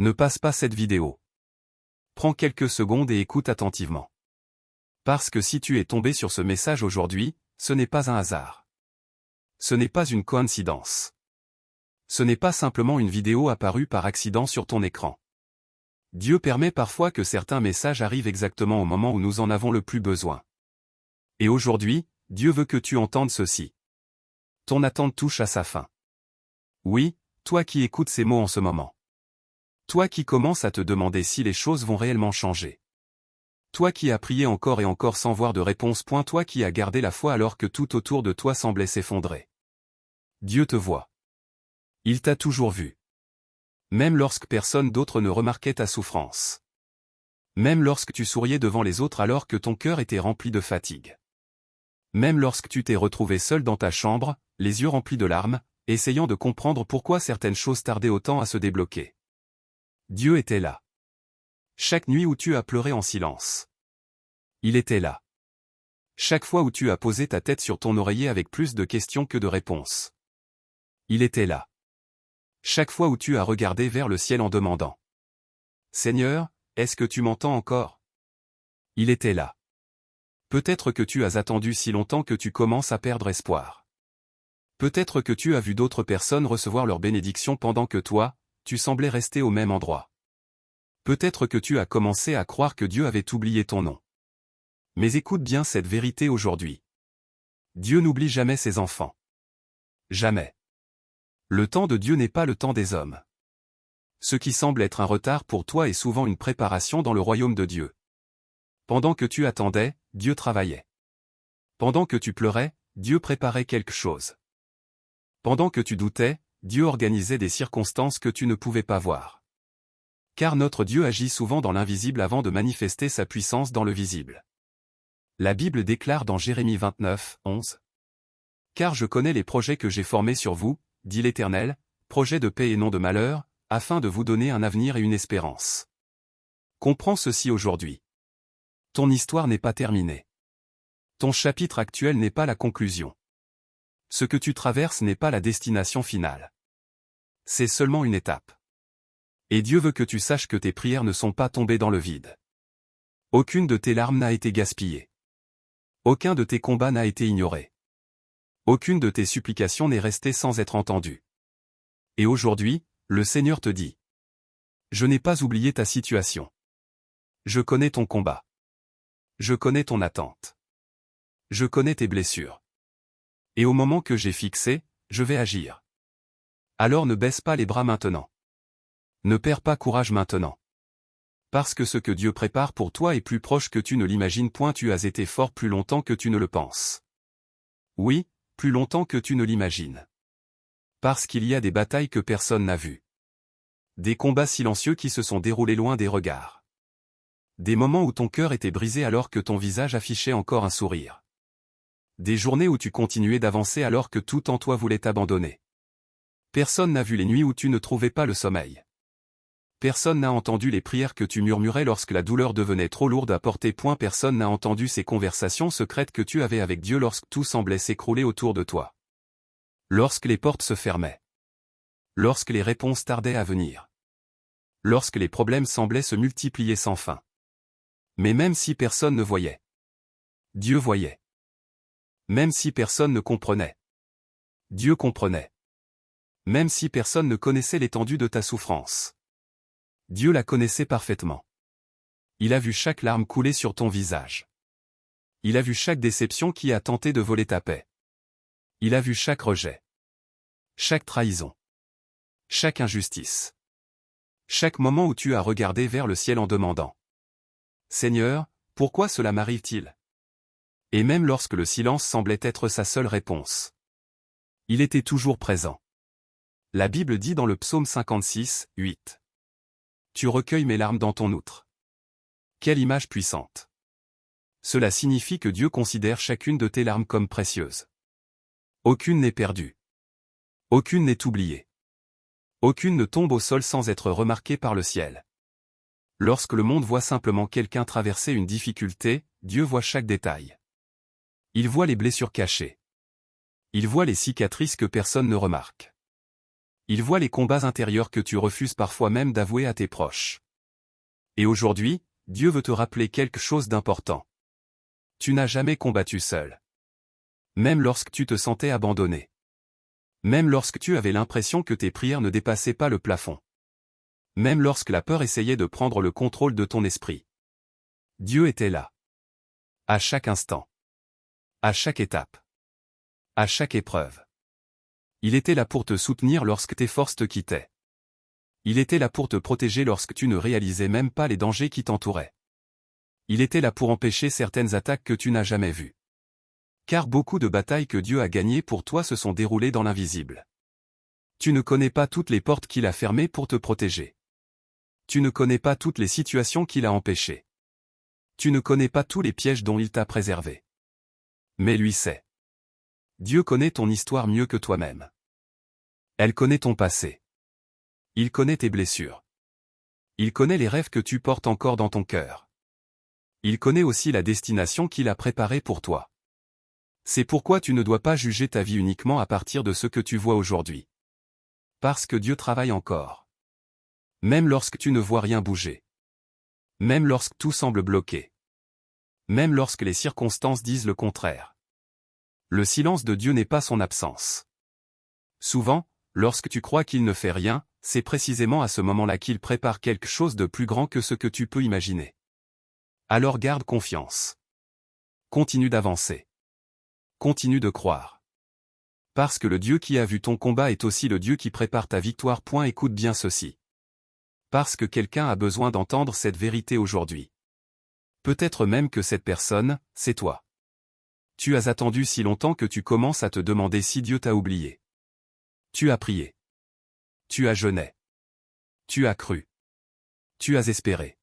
Ne passe pas cette vidéo. Prends quelques secondes et écoute attentivement. Parce que si tu es tombé sur ce message aujourd'hui, ce n'est pas un hasard. Ce n'est pas une coïncidence. Ce n'est pas simplement une vidéo apparue par accident sur ton écran. Dieu permet parfois que certains messages arrivent exactement au moment où nous en avons le plus besoin. Et aujourd'hui, Dieu veut que tu entendes ceci. Ton attente touche à sa fin. Oui, toi qui écoutes ces mots en ce moment. Toi qui commences à te demander si les choses vont réellement changer. Toi qui as prié encore et encore sans voir de réponse. Toi qui as gardé la foi alors que tout autour de toi semblait s'effondrer. Dieu te voit. Il t'a toujours vu. Même lorsque personne d'autre ne remarquait ta souffrance. Même lorsque tu souriais devant les autres alors que ton cœur était rempli de fatigue. Même lorsque tu t'es retrouvé seul dans ta chambre, les yeux remplis de larmes, essayant de comprendre pourquoi certaines choses tardaient autant à se débloquer. Dieu était là. Chaque nuit où tu as pleuré en silence. Il était là. Chaque fois où tu as posé ta tête sur ton oreiller avec plus de questions que de réponses. Il était là. Chaque fois où tu as regardé vers le ciel en demandant. Seigneur, est-ce que tu m'entends encore? Il était là. Peut-être que tu as attendu si longtemps que tu commences à perdre espoir. Peut-être que tu as vu d'autres personnes recevoir leur bénédiction pendant que toi, tu semblais rester au même endroit. Peut-être que tu as commencé à croire que Dieu avait oublié ton nom. Mais écoute bien cette vérité aujourd'hui. Dieu n'oublie jamais ses enfants. Jamais. Le temps de Dieu n'est pas le temps des hommes. Ce qui semble être un retard pour toi est souvent une préparation dans le royaume de Dieu. Pendant que tu attendais, Dieu travaillait. Pendant que tu pleurais, Dieu préparait quelque chose. Pendant que tu doutais, Dieu organisait des circonstances que tu ne pouvais pas voir. Car notre Dieu agit souvent dans l'invisible avant de manifester sa puissance dans le visible. La Bible déclare dans Jérémie 29, 11. Car je connais les projets que j'ai formés sur vous, dit l'Éternel, projets de paix et non de malheur, afin de vous donner un avenir et une espérance. Comprends ceci aujourd'hui. Ton histoire n'est pas terminée. Ton chapitre actuel n'est pas la conclusion. Ce que tu traverses n'est pas la destination finale. C'est seulement une étape. Et Dieu veut que tu saches que tes prières ne sont pas tombées dans le vide. Aucune de tes larmes n'a été gaspillée. Aucun de tes combats n'a été ignoré. Aucune de tes supplications n'est restée sans être entendue. Et aujourd'hui, le Seigneur te dit. Je n'ai pas oublié ta situation. Je connais ton combat. Je connais ton attente. Je connais tes blessures. Et au moment que j'ai fixé, je vais agir. Alors ne baisse pas les bras maintenant. Ne perds pas courage maintenant. Parce que ce que Dieu prépare pour toi est plus proche que tu ne l'imagines. Tu as été fort plus longtemps que tu ne le penses. Oui, plus longtemps que tu ne l'imagines. Parce qu'il y a des batailles que personne n'a vues. Des combats silencieux qui se sont déroulés loin des regards. Des moments où ton cœur était brisé alors que ton visage affichait encore un sourire. Des journées où tu continuais d'avancer alors que tout en toi voulait t'abandonner. Personne n'a vu les nuits où tu ne trouvais pas le sommeil. Personne n'a entendu les prières que tu murmurais lorsque la douleur devenait trop lourde à porter. Personne n'a entendu ces conversations secrètes que tu avais avec Dieu lorsque tout semblait s'écrouler autour de toi. Lorsque les portes se fermaient. Lorsque les réponses tardaient à venir. Lorsque les problèmes semblaient se multiplier sans fin. Mais même si personne ne voyait. Dieu voyait. Même si personne ne comprenait. Dieu comprenait. Même si personne ne connaissait l'étendue de ta souffrance. Dieu la connaissait parfaitement. Il a vu chaque larme couler sur ton visage. Il a vu chaque déception qui a tenté de voler ta paix. Il a vu chaque rejet. Chaque trahison. Chaque injustice. Chaque moment où tu as regardé vers le ciel en demandant. Seigneur, pourquoi cela m'arrive-t-il? Et même lorsque le silence semblait être sa seule réponse. Il était toujours présent. La Bible dit dans le psaume 56, 8. Tu recueilles mes larmes dans ton outre. Quelle image puissante. Cela signifie que Dieu considère chacune de tes larmes comme précieuses. Aucune n'est perdue. Aucune n'est oubliée. Aucune ne tombe au sol sans être remarquée par le ciel. Lorsque le monde voit simplement quelqu'un traverser une difficulté, Dieu voit chaque détail. Il voit les blessures cachées. Il voit les cicatrices que personne ne remarque. Il voit les combats intérieurs que tu refuses parfois même d'avouer à tes proches. Et aujourd'hui, Dieu veut te rappeler quelque chose d'important. Tu n'as jamais combattu seul. Même lorsque tu te sentais abandonné. Même lorsque tu avais l'impression que tes prières ne dépassaient pas le plafond. Même lorsque la peur essayait de prendre le contrôle de ton esprit. Dieu était là. À chaque instant. À chaque étape. À chaque épreuve. Il était là pour te soutenir lorsque tes forces te quittaient. Il était là pour te protéger lorsque tu ne réalisais même pas les dangers qui t'entouraient. Il était là pour empêcher certaines attaques que tu n'as jamais vues. Car beaucoup de batailles que Dieu a gagnées pour toi se sont déroulées dans l'invisible. Tu ne connais pas toutes les portes qu'il a fermées pour te protéger. Tu ne connais pas toutes les situations qu'il a empêchées. Tu ne connais pas tous les pièges dont il t'a préservé. Mais lui sait. Dieu connaît ton histoire mieux que toi-même. Elle connaît ton passé. Il connaît tes blessures. Il connaît les rêves que tu portes encore dans ton cœur. Il connaît aussi la destination qu'il a préparée pour toi. C'est pourquoi tu ne dois pas juger ta vie uniquement à partir de ce que tu vois aujourd'hui. Parce que Dieu travaille encore. Même lorsque tu ne vois rien bouger. Même lorsque tout semble bloqué. Même lorsque les circonstances disent le contraire. Le silence de Dieu n'est pas son absence. Souvent, lorsque tu crois qu'il ne fait rien, c'est précisément à ce moment-là qu'il prépare quelque chose de plus grand que ce que tu peux imaginer. Alors garde confiance. Continue d'avancer. Continue de croire. Parce que le Dieu qui a vu ton combat est aussi le Dieu qui prépare ta victoire. Écoute bien ceci. Parce que quelqu'un a besoin d'entendre cette vérité aujourd'hui. Peut-être même que cette personne, c'est toi. Tu as attendu si longtemps que tu commences à te demander si Dieu t'a oublié. Tu as prié. Tu as jeûné. Tu as cru. Tu as espéré.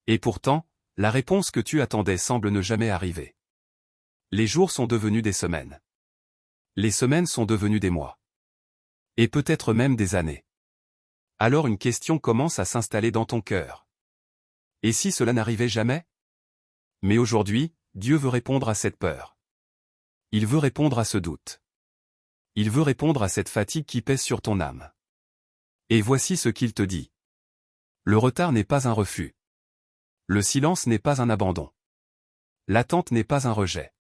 Et pourtant, la réponse que tu attendais semble ne jamais arriver. Les jours sont devenus des semaines. Les semaines sont devenues des mois. Et peut-être même des années. Alors une question commence à s'installer dans ton cœur. Et si cela n'arrivait jamais? Mais aujourd'hui, Dieu veut répondre à cette peur. Il veut répondre à ce doute. Il veut répondre à cette fatigue qui pèse sur ton âme. Et voici ce qu'il te dit. Le retard n'est pas un refus. Le silence n'est pas un abandon. L'attente n'est pas un rejet.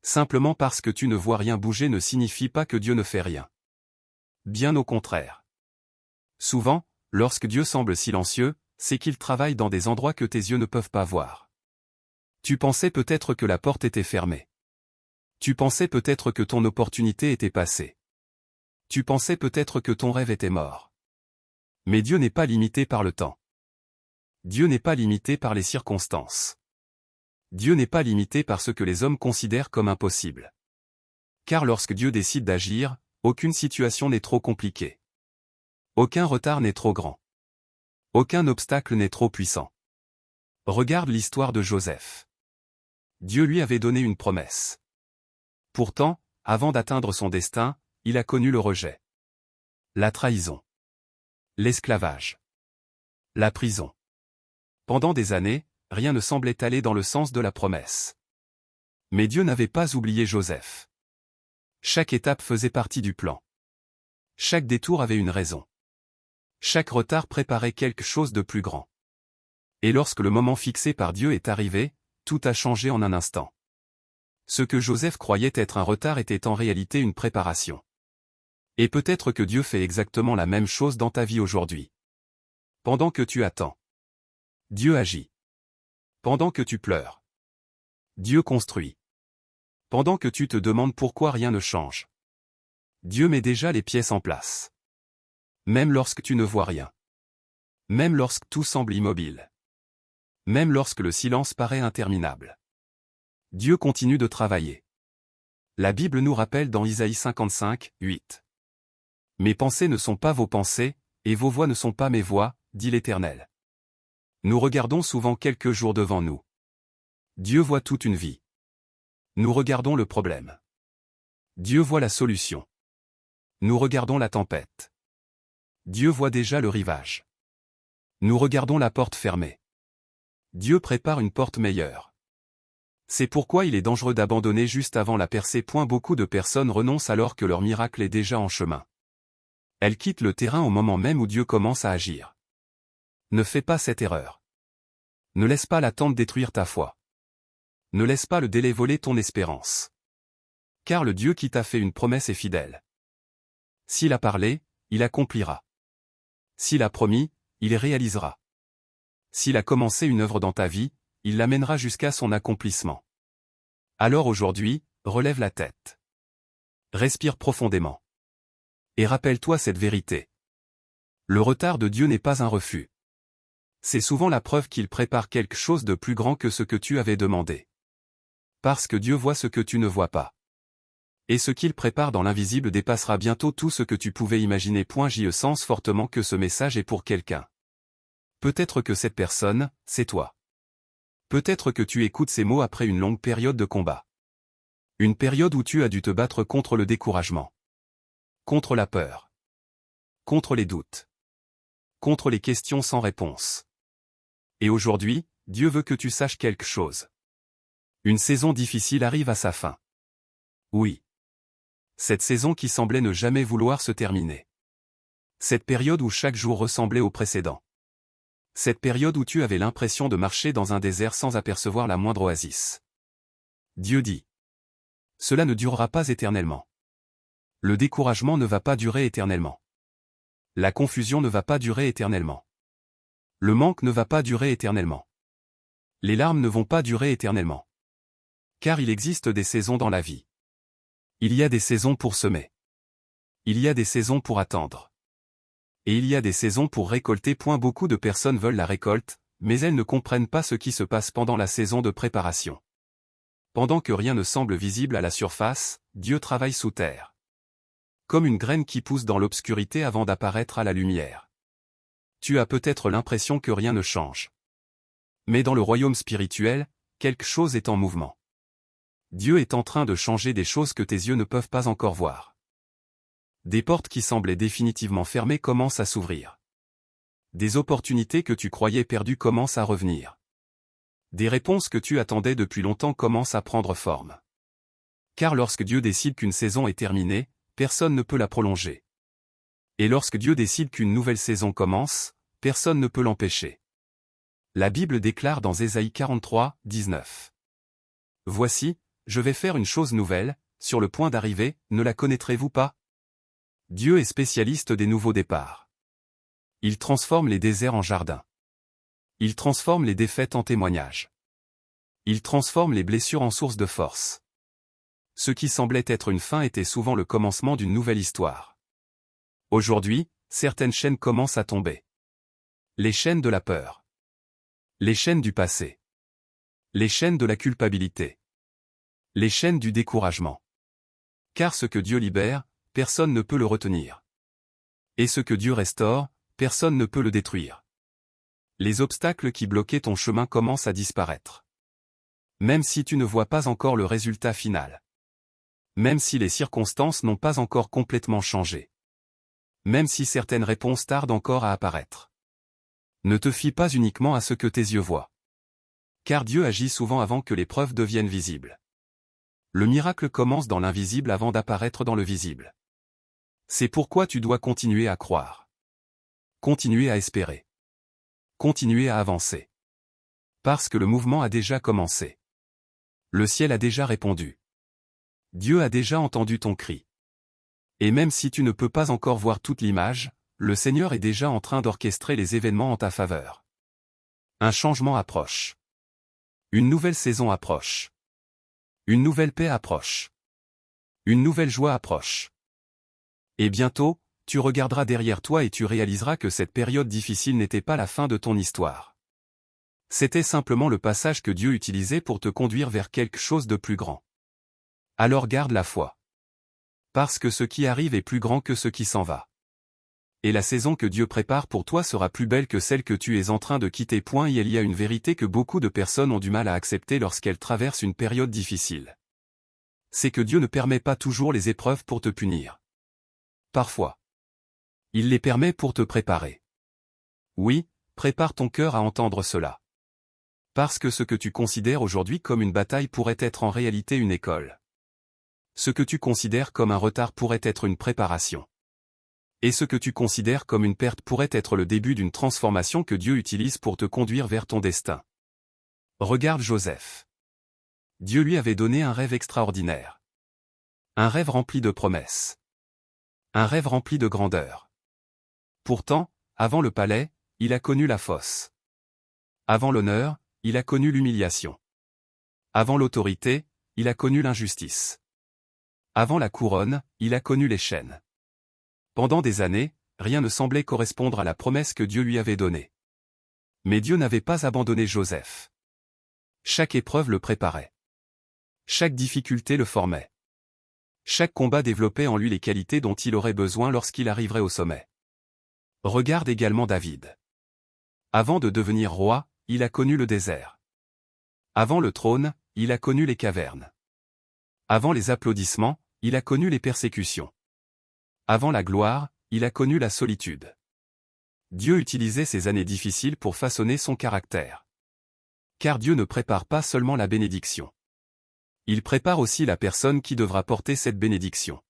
Simplement parce que tu ne vois rien bouger ne signifie pas que Dieu ne fait rien. Bien au contraire. Souvent, lorsque Dieu semble silencieux, c'est qu'il travaille dans des endroits que tes yeux ne peuvent pas voir. Tu pensais peut-être que la porte était fermée. Tu pensais peut-être que ton opportunité était passée. Tu pensais peut-être que ton rêve était mort. Mais Dieu n'est pas limité par le temps. Dieu n'est pas limité par les circonstances. Dieu n'est pas limité par ce que les hommes considèrent comme impossible. Car lorsque Dieu décide d'agir, aucune situation n'est trop compliquée. Aucun retard n'est trop grand. Aucun obstacle n'est trop puissant. Regarde l'histoire de Joseph. Dieu lui avait donné une promesse. Pourtant, avant d'atteindre son destin, il a connu le rejet. La trahison. L'esclavage. La prison. Pendant des années, rien ne semblait aller dans le sens de la promesse. Mais Dieu n'avait pas oublié Joseph. Chaque étape faisait partie du plan. Chaque détour avait une raison. Chaque retard préparait quelque chose de plus grand. Et lorsque le moment fixé par Dieu est arrivé, tout a changé en un instant. Ce que Joseph croyait être un retard était en réalité une préparation. Et peut-être que Dieu fait exactement la même chose dans ta vie aujourd'hui. Pendant que tu attends, Dieu agit. Pendant que tu pleures, Dieu construit. Pendant que tu te demandes pourquoi rien ne change, Dieu met déjà les pièces en place. Même lorsque tu ne vois rien. Même lorsque tout semble immobile. Même lorsque le silence paraît interminable. Dieu continue de travailler. La Bible nous rappelle dans Isaïe 55, 8. Mes pensées ne sont pas vos pensées, et vos voix ne sont pas mes voix, dit l'Éternel. Nous regardons souvent quelques jours devant nous. Dieu voit toute une vie. Nous regardons le problème. Dieu voit la solution. Nous regardons la tempête. Dieu voit déjà le rivage. Nous regardons la porte fermée. Dieu prépare une porte meilleure. C'est pourquoi il est dangereux d'abandonner juste avant la percée. Beaucoup de personnes renoncent alors que leur miracle est déjà en chemin. Elle quitte le terrain au moment même où Dieu commence à agir. Ne fais pas cette erreur. Ne laisse pas l'attente détruire ta foi. Ne laisse pas le délai voler ton espérance. Car le Dieu qui t'a fait une promesse est fidèle. S'il a parlé, il accomplira. S'il a promis, il réalisera. S'il a commencé une œuvre dans ta vie, il l'amènera jusqu'à son accomplissement. Alors aujourd'hui, relève la tête. Respire profondément. Et rappelle-toi cette vérité. Le retard de Dieu n'est pas un refus. C'est souvent la preuve qu'il prépare quelque chose de plus grand que ce que tu avais demandé. Parce que Dieu voit ce que tu ne vois pas. Et ce qu'il prépare dans l'invisible dépassera bientôt tout ce que tu pouvais imaginer. Je sens fortement que ce message est pour quelqu'un. Peut-être que cette personne, c'est toi. Peut-être que tu écoutes ces mots après une longue période de combat. Une période où tu as dû te battre contre le découragement. Contre la peur. Contre les doutes. Contre les questions sans réponse. Et aujourd'hui, Dieu veut que tu saches quelque chose. Une saison difficile arrive à sa fin. Oui. Cette saison qui semblait ne jamais vouloir se terminer. Cette période où chaque jour ressemblait au précédent. Cette période où tu avais l'impression de marcher dans un désert sans apercevoir la moindre oasis. Dieu dit. Cela ne durera pas éternellement. Le découragement ne va pas durer éternellement. La confusion ne va pas durer éternellement. Le manque ne va pas durer éternellement. Les larmes ne vont pas durer éternellement. Car il existe des saisons dans la vie. Il y a des saisons pour semer. Il y a des saisons pour attendre. Et il y a des saisons pour récolter. Beaucoup de personnes veulent la récolte, mais elles ne comprennent pas ce qui se passe pendant la saison de préparation. Pendant que rien ne semble visible à la surface, Dieu travaille sous terre. Comme une graine qui pousse dans l'obscurité avant d'apparaître à la lumière. Tu as peut-être l'impression que rien ne change. Mais dans le royaume spirituel, quelque chose est en mouvement. Dieu est en train de changer des choses que tes yeux ne peuvent pas encore voir. Des portes qui semblaient définitivement fermées commencent à s'ouvrir. Des opportunités que tu croyais perdues commencent à revenir. Des réponses que tu attendais depuis longtemps commencent à prendre forme. Car lorsque Dieu décide qu'une saison est terminée, personne ne peut la prolonger. Et lorsque Dieu décide qu'une nouvelle saison commence, personne ne peut l'empêcher. La Bible déclare dans Ésaïe 43, 19. Voici, je vais faire une chose nouvelle, sur le point d'arriver, ne la connaîtrez-vous pas? Dieu est spécialiste des nouveaux départs. Il transforme les déserts en jardins. Il transforme les défaites en témoignages. Il transforme les blessures en source de force. Ce qui semblait être une fin était souvent le commencement d'une nouvelle histoire. Aujourd'hui, certaines chaînes commencent à tomber. Les chaînes de la peur. Les chaînes du passé. Les chaînes de la culpabilité. Les chaînes du découragement. Car ce que Dieu libère, personne ne peut le retenir. Et ce que Dieu restaure, personne ne peut le détruire. Les obstacles qui bloquaient ton chemin commencent à disparaître. Même si tu ne vois pas encore le résultat final. Même si les circonstances n'ont pas encore complètement changé. Même si certaines réponses tardent encore à apparaître. Ne te fie pas uniquement à ce que tes yeux voient. Car Dieu agit souvent avant que les preuves deviennent visibles. Le miracle commence dans l'invisible avant d'apparaître dans le visible. C'est pourquoi tu dois continuer à croire. Continuer à espérer. Continuer à avancer. Parce que le mouvement a déjà commencé. Le ciel a déjà répondu. Dieu a déjà entendu ton cri. Et même si tu ne peux pas encore voir toute l'image, le Seigneur est déjà en train d'orchestrer les événements en ta faveur. Un changement approche. Une nouvelle saison approche. Une nouvelle paix approche. Une nouvelle joie approche. Et bientôt, tu regarderas derrière toi et tu réaliseras que cette période difficile n'était pas la fin de ton histoire. C'était simplement le passage que Dieu utilisait pour te conduire vers quelque chose de plus grand. Alors garde la foi. Parce que ce qui arrive est plus grand que ce qui s'en va. Et la saison que Dieu prépare pour toi sera plus belle que celle que tu es en train de quitter. Et il y a une vérité que beaucoup de personnes ont du mal à accepter lorsqu'elles traversent une période difficile. C'est que Dieu ne permet pas toujours les épreuves pour te punir. Parfois. Il les permet pour te préparer. Oui, prépare ton cœur à entendre cela. Parce que ce que tu considères aujourd'hui comme une bataille pourrait être en réalité une école. Ce que tu considères comme un retard pourrait être une préparation. Et ce que tu considères comme une perte pourrait être le début d'une transformation que Dieu utilise pour te conduire vers ton destin. Regarde Joseph. Dieu lui avait donné un rêve extraordinaire. Un rêve rempli de promesses. Un rêve rempli de grandeur. Pourtant, avant le palais, il a connu la fosse. Avant l'honneur, il a connu l'humiliation. Avant l'autorité, il a connu l'injustice. Avant la couronne, il a connu les chaînes. Pendant des années, rien ne semblait correspondre à la promesse que Dieu lui avait donnée. Mais Dieu n'avait pas abandonné Joseph. Chaque épreuve le préparait. Chaque difficulté le formait. Chaque combat développait en lui les qualités dont il aurait besoin lorsqu'il arriverait au sommet. Regarde également David. Avant de devenir roi, il a connu le désert. Avant le trône, il a connu les cavernes. Avant les applaudissements, il a connu les persécutions. Avant la gloire, il a connu la solitude. Dieu utilisait ces années difficiles pour façonner son caractère. Car Dieu ne prépare pas seulement la bénédiction. Il prépare aussi la personne qui devra porter cette bénédiction.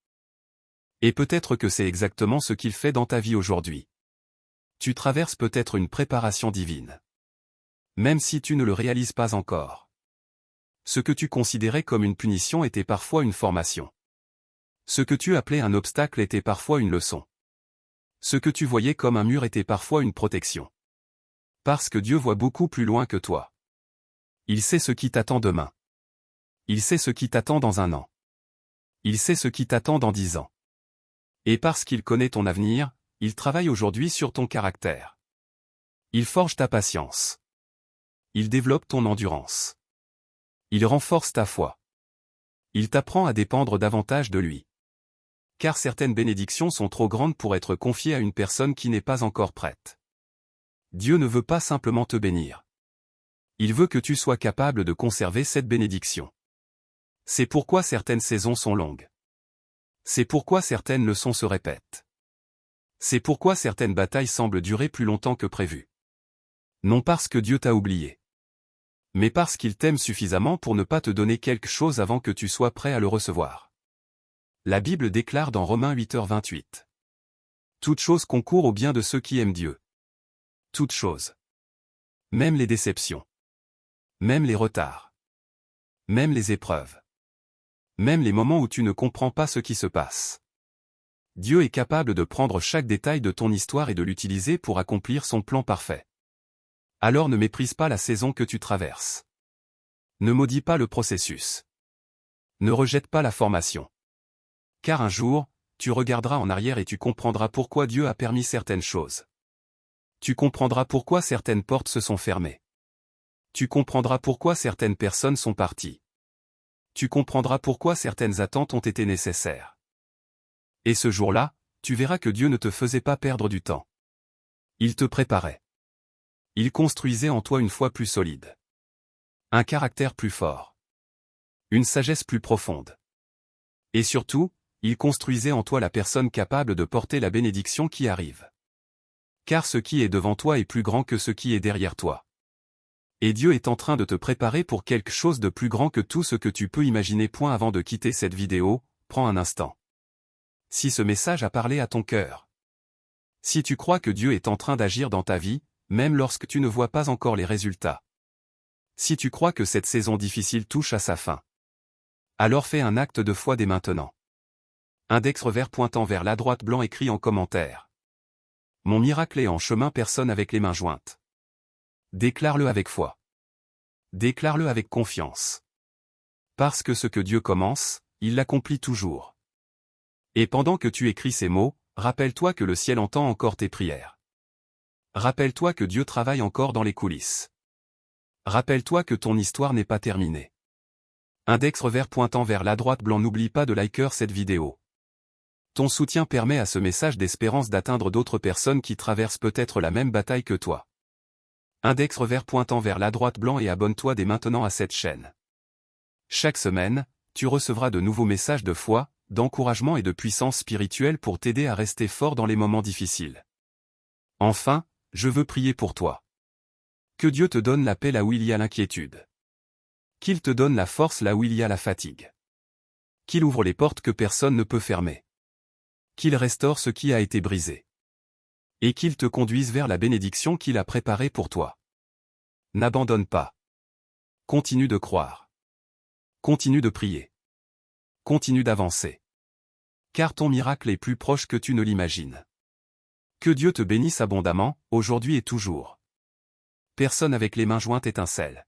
Et peut-être que c'est exactement ce qu'il fait dans ta vie aujourd'hui. Tu traverses peut-être une préparation divine. Même si tu ne le réalises pas encore. Ce que tu considérais comme une punition était parfois une formation. Ce que tu appelais un obstacle était parfois une leçon. Ce que tu voyais comme un mur était parfois une protection. Parce que Dieu voit beaucoup plus loin que toi. Il sait ce qui t'attend demain. Il sait ce qui t'attend dans 1 an. Il sait ce qui t'attend dans 10 ans. Et parce qu'il connaît ton avenir, il travaille aujourd'hui sur ton caractère. Il forge ta patience. Il développe ton endurance. Il renforce ta foi. Il t'apprend à dépendre davantage de lui. Car certaines bénédictions sont trop grandes pour être confiées à une personne qui n'est pas encore prête. Dieu ne veut pas simplement te bénir. Il veut que tu sois capable de conserver cette bénédiction. C'est pourquoi certaines saisons sont longues. C'est pourquoi certaines leçons se répètent. C'est pourquoi certaines batailles semblent durer plus longtemps que prévu. Non parce que Dieu t'a oublié. Mais parce qu'il t'aime suffisamment pour ne pas te donner quelque chose avant que tu sois prêt à le recevoir. La Bible déclare dans Romains 8h28. Toute chose concourt au bien de ceux qui aiment Dieu. Toute chose. Même les déceptions. Même les retards. Même les épreuves. Même les moments où tu ne comprends pas ce qui se passe. Dieu est capable de prendre chaque détail de ton histoire et de l'utiliser pour accomplir son plan parfait. Alors ne méprise pas la saison que tu traverses. Ne maudis pas le processus. Ne rejette pas la formation. Car un jour, tu regarderas en arrière et tu comprendras pourquoi Dieu a permis certaines choses. Tu comprendras pourquoi certaines portes se sont fermées. Tu comprendras pourquoi certaines personnes sont parties. Tu comprendras pourquoi certaines attentes ont été nécessaires. Et ce jour-là, tu verras que Dieu ne te faisait pas perdre du temps. Il te préparait. Il construisait en toi une foi plus solide. Un caractère plus fort. Une sagesse plus profonde. Et surtout, il construisait en toi la personne capable de porter la bénédiction qui arrive. Car ce qui est devant toi est plus grand que ce qui est derrière toi. Et Dieu est en train de te préparer pour quelque chose de plus grand que tout ce que tu peux imaginer. Avant de quitter cette vidéo, prends un instant. Si ce message a parlé à ton cœur. Si tu crois que Dieu est en train d'agir dans ta vie, même lorsque tu ne vois pas encore les résultats. Si tu crois que cette saison difficile touche à sa fin. Alors fais un acte de foi dès maintenant. Index revers pointant vers la droite blanc écrit en commentaire. Mon miracle est en chemin, personne avec les mains jointes. Déclare-le avec foi. Déclare-le avec confiance. Parce que ce que Dieu commence, il l'accomplit toujours. Et pendant que tu écris ces mots, rappelle-toi que le ciel entend encore tes prières. Rappelle-toi que Dieu travaille encore dans les coulisses. Rappelle-toi que ton histoire n'est pas terminée. Index revers pointant vers la droite blanc. N'oublie pas de liker cette vidéo. Ton soutien permet à ce message d'espérance d'atteindre d'autres personnes qui traversent peut-être la même bataille que toi. Index revers pointant vers la droite blanc et abonne-toi dès maintenant à cette chaîne. Chaque semaine, tu recevras de nouveaux messages de foi, d'encouragement et de puissance spirituelle pour t'aider à rester fort dans les moments difficiles. Enfin, je veux prier pour toi. Que Dieu te donne la paix là où il y a l'inquiétude. Qu'il te donne la force là où il y a la fatigue. Qu'il ouvre les portes que personne ne peut fermer. qu'il restaure ce qui a été brisé. Et qu'il te conduise vers la bénédiction qu'il a préparée pour toi. N'abandonne pas. Continue de croire. Continue de prier. Continue d'avancer. Car ton miracle est plus proche que tu ne l'imagines. Que Dieu te bénisse abondamment, aujourd'hui et toujours. Personne avec les mains jointes étincelle.